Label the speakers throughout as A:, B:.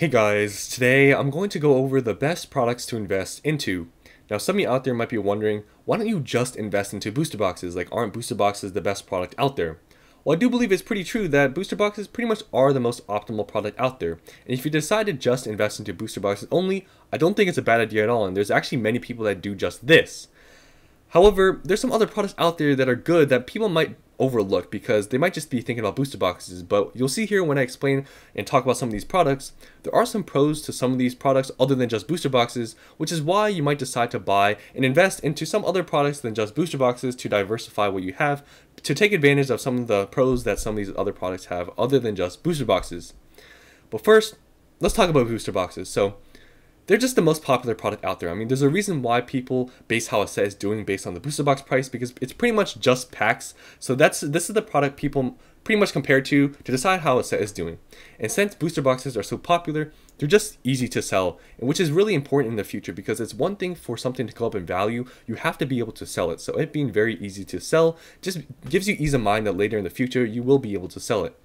A: Hey guys, today I'm going to go over the best products to invest into. Now some of you out there might be wondering, why don't you just invest into booster boxes? Like, aren't booster boxes the best product out there? Well, I do believe it's pretty true that booster boxes pretty much are the most optimal product out there. And if you decide to just invest into booster boxes only, I don't think it's a bad idea at all, and there's actually many people that do just this. However, there's some other products out there that are good that people might overlook because they might just be thinking about booster boxes. But you'll see here when I explain and talk about some of these products, there are some pros to some of these products other than just booster boxes, which is why you might decide to buy and invest into some other products than just booster boxes to diversify what you have, to take advantage of some of the pros that some of these other products have other than just booster boxes. But first, let's talk about booster boxes. So they're just the most popular product out there. I mean, there's a reason why people base how a set is doing based on the booster box price, because it's pretty much just packs. So this is the product people pretty much compare to decide how a set is doing. And since booster boxes are so popular, they're just easy to sell, and which is really important in the future because it's one thing for something to go up in value, you have to be able to sell it. So it being very easy to sell just gives you ease of mind that later in the future you will be able to sell it.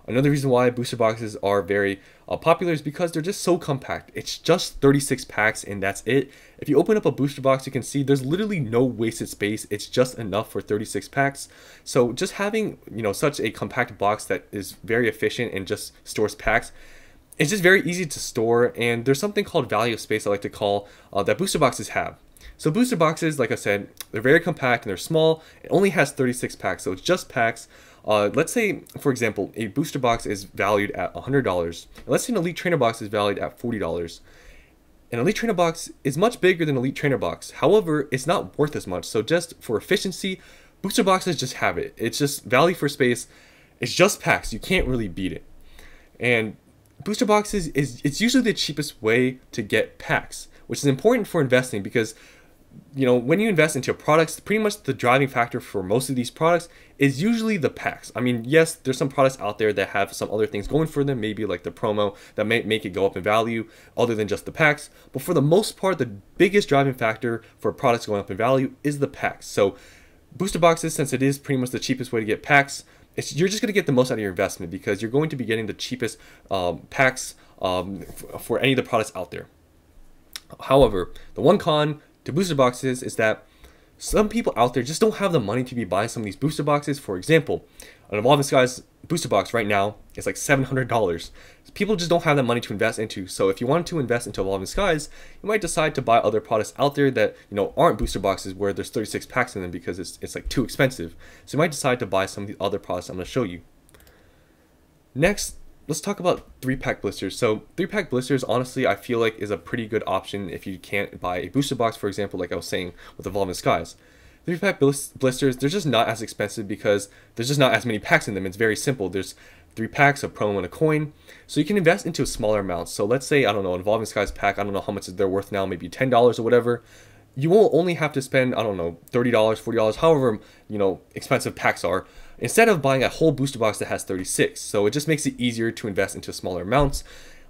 A: Another reason why booster boxes are very popular is because they're just so compact. It's just 36 packs and that's it. If you open up a booster box, you can see there's literally no wasted space. It's just enough for 36 packs. So just having, such a compact box that is very efficient and just stores packs, it's just very easy to store. And there's something called value of space I like to call that booster boxes have. So booster boxes, like I said, they're very compact and they're small. It only has 36 packs, so it's just packs. Let's say, for example, a booster box is valued at $100. And let's say an Elite Trainer box is valued at $40. An Elite Trainer box is much bigger than an Elite Trainer box. However, it's not worth as much. So just for efficiency, booster boxes just have it. It's just value for space. It's just packs. You can't really beat it. And booster boxes it's usually the cheapest way to get packs, which is important for investing because when you invest into products, pretty much the driving factor for most of these products is usually the packs. I mean, yes, there's some products out there that have some other things going for them, maybe like the promo that may make it go up in value other than just the packs. But for the most part, the biggest driving factor for products going up in value is the packs. So booster boxes, since it is pretty much the cheapest way to get packs, you're just going to get the most out of your investment because you're going to be getting the cheapest packs for any of the products out there. However, the one con to booster boxes is that some people out there just don't have the money to be buying some of these booster boxes. For example, an Evolving Skies booster box right now is like $700. People just don't have that money to invest into. So if you want to invest into Evolving Skies, you might decide to buy other products out there that aren't booster boxes where there's 36 packs in them because it's like too expensive. So you might decide to buy some of the other products I'm going to show you. Next, let's talk about 3-pack blisters. So 3-pack blisters, honestly, I feel like is a pretty good option if you can't buy a booster box, for example, like I was saying with Evolving Skies. 3-pack blisters, they're just not as expensive because there's just not as many packs in them. It's very simple. There's 3 packs, a promo, and a coin. So you can invest into smaller amounts. So let's say, I don't know, an Evolving Skies pack, I don't know how much they're worth now, maybe $10 or whatever. You will only have to spend, I don't know, $30, $40, however, expensive packs are, instead of buying a whole booster box that has 36. So it just makes it easier to invest into smaller amounts.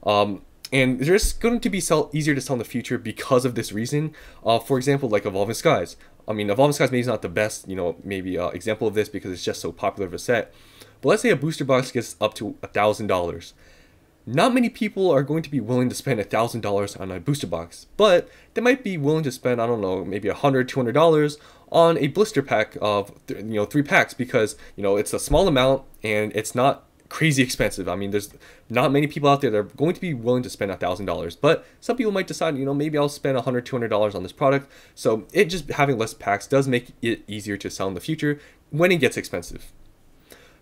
A: And they're just going to be easier to sell in the future because of this reason. For example, like Evolving Skies. I mean, Evolving Skies maybe is not the best, maybe example of this because it's just so popular of a set. But let's say a booster box gets up to $1,000. Not many people are going to be willing to spend $1,000 on a booster box, but they might be willing to spend, I don't know, maybe $100, $200 on a blister pack of 3 packs because it's a small amount and it's not crazy expensive. I mean, there's not many people out there that are going to be willing to spend $1,000, but some people might decide, maybe I'll spend $100, $200 on this product. So it just having less packs does make it easier to sell in the future when it gets expensive.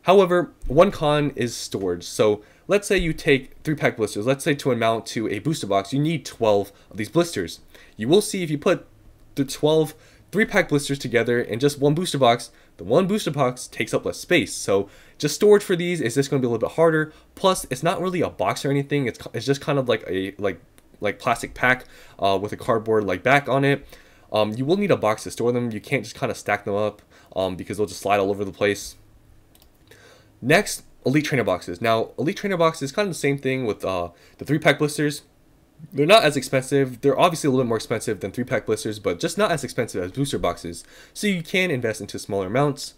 A: However, one con is storage. So let's say you take 3-pack blisters. Let's say to amount to a booster box, you need 12 of these blisters. You will see if you put the 12 3-pack blisters together in just one booster box, the one booster box takes up less space. So just storage for these is just going to be a little bit harder. Plus, it's not really a box or anything. It's just kind of like a like plastic pack with a cardboard back on it. You will need a box to store them. You can't just kind of stack them up because they'll just slide all over the place. Next, Elite Trainer boxes. Now, Elite Trainer boxes is kind of the same thing with the 3-pack blisters. They're not as expensive. They're obviously a little bit more expensive than 3-pack blisters, but just not as expensive as booster boxes. So you can invest into smaller amounts.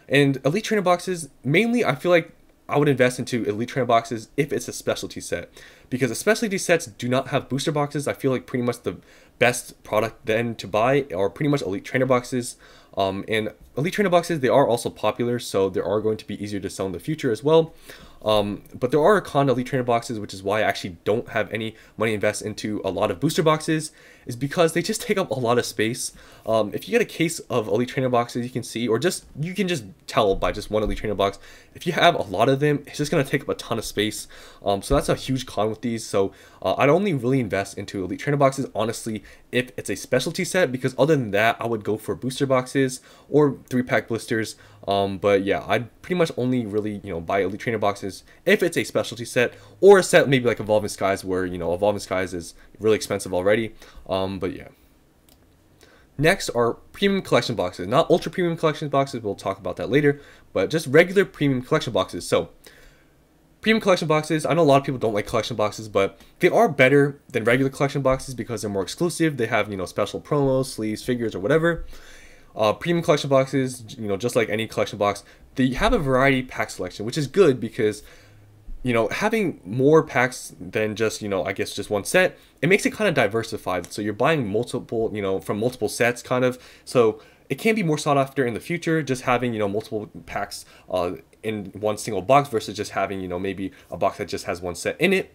A: And Elite Trainer boxes, mainly, I feel like I would invest into Elite Trainer boxes if it's a specialty set, because specialty sets do not have booster boxes. I feel like pretty much the best product then to buy are pretty much Elite Trainer boxes. And Elite Trainer boxes, they are also popular, so they are going to be easier to sell in the future as well. But there are con Elite Trainer boxes, which is why I actually don't have any money invest into a lot of booster boxes, is because they just take up a lot of space. If you get a case of Elite Trainer boxes, you can see, or just you can just tell by just one Elite Trainer box, if you have a lot of them, it's just going to take up a ton of space. So that's a huge con with these. So I'd only really invest into Elite Trainer boxes, honestly, if it's a specialty set, because other than that, I would go for booster boxes or 3-pack blisters. But yeah, I'd pretty much only really, buy Elite Trainer boxes if it's a specialty set, or a set maybe like Evolving Skies, where, Evolving Skies is really expensive already. But yeah. Next are premium collection boxes. Not ultra premium collection boxes, we'll talk about that later, but just regular premium collection boxes. So premium collection boxes, I know a lot of people don't like collection boxes, but they are better than regular collection boxes because they're more exclusive. They have, special promos, sleeves, figures, or whatever. Premium collection boxes, just like any collection box, they have a variety pack selection, which is good because, having more packs than just, I guess just one set, it makes it kind of diversified. So you're buying multiple, from multiple sets kind of. So it can be more sought after in the future, just having, multiple packs in one single box versus just having, maybe a box that just has one set in it.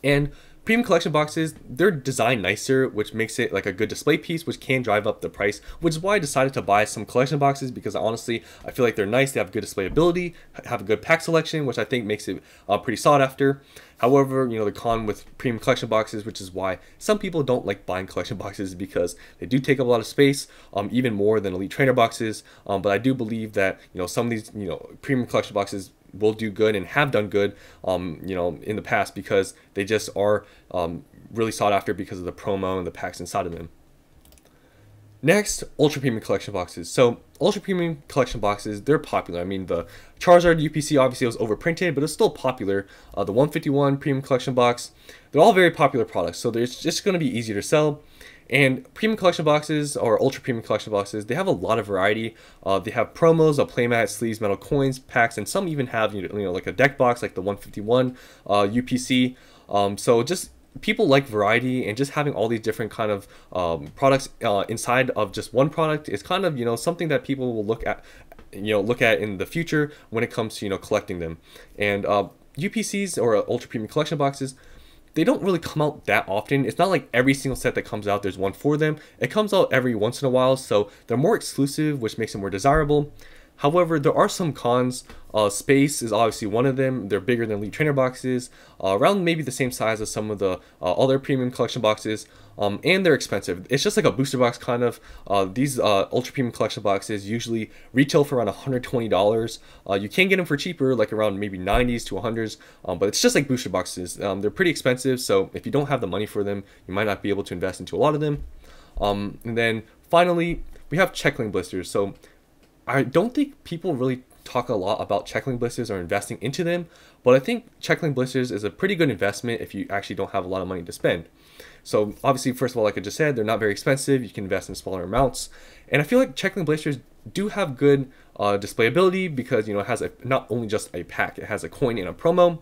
A: And premium collection boxes, they're designed nicer, which makes it like a good display piece, which can drive up the price, which is why I decided to buy some collection boxes, because honestly, I feel like they're nice, they have good display ability, have a good pack selection, which I think makes it pretty sought after. However, the con with premium collection boxes, which is why some people don't like buying collection boxes, because they do take up a lot of space, even more than Elite Trainer boxes. But I do believe that, some of these, premium collection boxes will do good and have done good, in the past, because they just are really sought after because of the promo and the packs inside of them. Next, ultra premium collection boxes. So ultra premium collection boxes, they're popular. I mean, the Charizard UPC obviously was overprinted, but it's still popular. The 151 premium collection box, they're all very popular products, so it's just going to be easier to sell. And premium collection boxes, or ultra premium collection boxes, they have a lot of variety. They have promos, playmat, sleeves, metal coins, packs, and some even have like a deck box, like the 151 UPC. So just people like variety, and just having all these different kind of products inside of just one product is kind of something that people will look at in the future when it comes to collecting them. And UPCs, or ultra premium collection boxes, they don't really come out that often. It's not like every single set that comes out there's one for them. It comes out every once in a while, so they're more exclusive, which makes them more desirable. However, there are some cons. Space is obviously one of them. They're bigger than Elite Trainer boxes, around maybe the same size as some of the other premium collection boxes, and they're expensive. It's just like a booster box kind of. These ultra premium collection boxes usually retail for around $120. You can get them for cheaper, like around maybe 90s to 100s, but it's just like booster boxes. They're pretty expensive, so if you don't have the money for them, you might not be able to invest into a lot of them. And then finally, we have Checklane blisters. So I don't think people really talk a lot about Checklane blisters or investing into them, but I think Checklane blisters is a pretty good investment if you actually don't have a lot of money to spend. So obviously, first of all, like I just said, they're not very expensive. You can invest in smaller amounts, and I feel like Checklane blisters do have good display ability, because it has not only just a pack, it has a coin and a promo.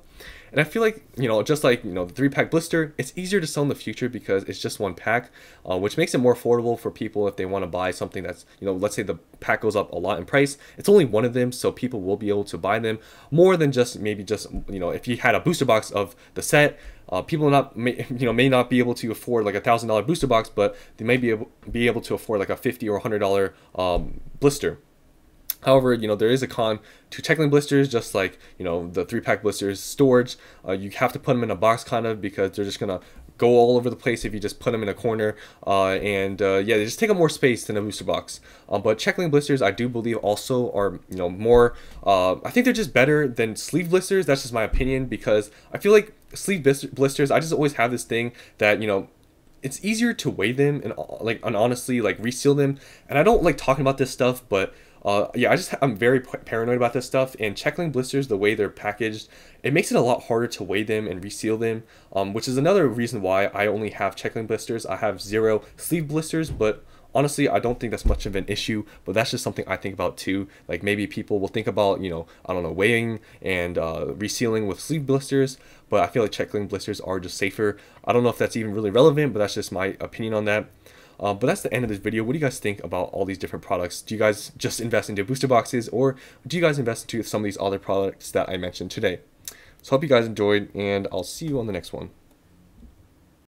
A: And I feel like, just like, the 3-pack blister, it's easier to sell in the future because it's just one pack, which makes it more affordable for people if they want to buy something that's, let's say the pack goes up a lot in price. It's only one of them, so people will be able to buy them more than just maybe just, if you had a booster box of the set, people may not be able to afford like $1,000 booster box, but they may be able to afford like a $50 or $100 blister. However, there is a con to Checklane blisters, just like, the 3-pack blisters storage. You have to put them in a box kind of, because they're just going to go all over the place if you just put them in a corner. Yeah, they just take up more space than a booster box. But Checklane blisters, I do believe also are, more, I think they're just better than sleeve blisters. That's just my opinion, because I feel like sleeve blisters, I just always have this thing that, it's easier to weigh them and honestly like reseal them. And I don't like talking about this stuff, but yeah, I'm very paranoid about this stuff, and Checklane blisters, the way they're packaged, it makes it a lot harder to weigh them and reseal them, which is another reason why I only have Checklane blisters. I have 0 sleeve blisters, but Honestly, I don't think that's much of an issue, but that's just something I think about too. Like maybe people will think about, I don't know, weighing and resealing with sleeve blisters, but I feel like check link blisters are just safer. I don't know if that's even really relevant, but that's just my opinion on that. But that's the end of this video. What do you guys think about all these different products? Do you guys just invest into booster boxes, or do you guys invest into some of these other products that I mentioned today? So hope you guys enjoyed, and I'll see you on the next one.